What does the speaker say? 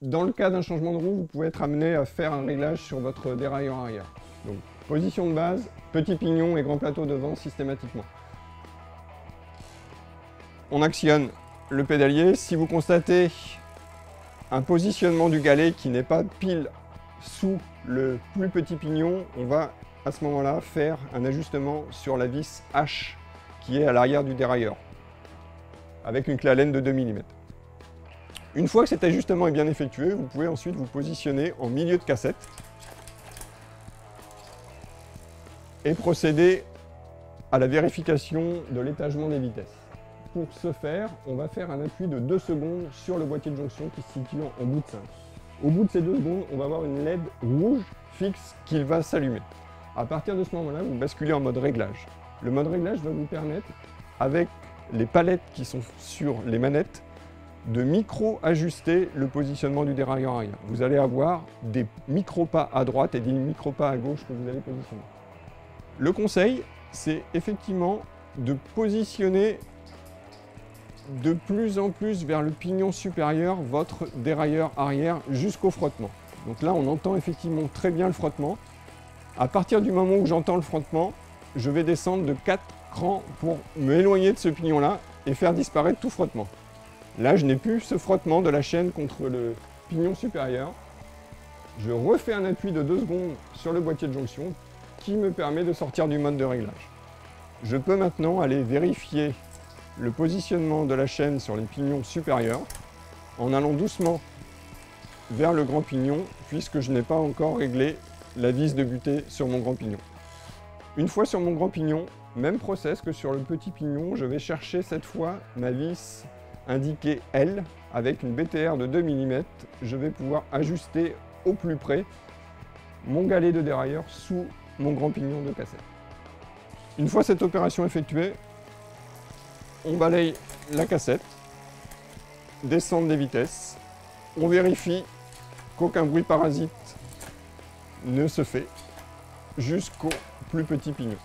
Dans le cas d'un changement de roue, vous pouvez être amené à faire un réglage sur votre dérailleur arrière. Donc, position de base, petit pignon et grand plateau devant systématiquement. On actionne le pédalier. Si vous constatez un positionnement du galet qui n'est pas pile sous le plus petit pignon, on va à ce moment-là faire un ajustement sur la vis H qui est à l'arrière du dérailleur avec une clé Allen de 2 mm. Une fois que cet ajustement est bien effectué, vous pouvez ensuite vous positionner en milieu de cassette et procéder à la vérification de l'étagement des vitesses. Pour ce faire, on va faire un appui de 2 secondes sur le boîtier de jonction qui se situe en bout de 5. Au bout de ces 2 secondes, on va avoir une LED rouge fixe qui va s'allumer. À partir de ce moment-là, vous basculez en mode réglage. Le mode réglage va vous permettre, avec les palettes qui sont sur les manettes, de micro-ajuster le positionnement du dérailleur arrière. Vous allez avoir des micro-pas à droite et des micro-pas à gauche que vous allez positionner. Le conseil, c'est effectivement de positionner de plus en plus vers le pignon supérieur votre dérailleur arrière jusqu'au frottement. Donc là, on entend effectivement très bien le frottement. À partir du moment où j'entends le frottement, je vais descendre de 4 crans pour m'éloigner de ce pignon-là et faire disparaître tout frottement. Là, je n'ai plus ce frottement de la chaîne contre le pignon supérieur. Je refais un appui de 2 secondes sur le boîtier de jonction qui me permet de sortir du mode de réglage. Je peux maintenant aller vérifier le positionnement de la chaîne sur les pignons supérieurs en allant doucement vers le grand pignon puisque je n'ai pas encore réglé la vis de butée sur mon grand pignon. Une fois sur mon grand pignon, même process que sur le petit pignon, je vais chercher cette fois ma vis indiquée L avec une BTR de 2 mm. Je vais pouvoir ajuster au plus près mon galet de dérailleur sous mon grand pignon de cassette. Une fois cette opération effectuée, on balaye la cassette, descente des vitesses, on vérifie qu'aucun bruit parasite ne se fait jusqu'au plus petit pignon.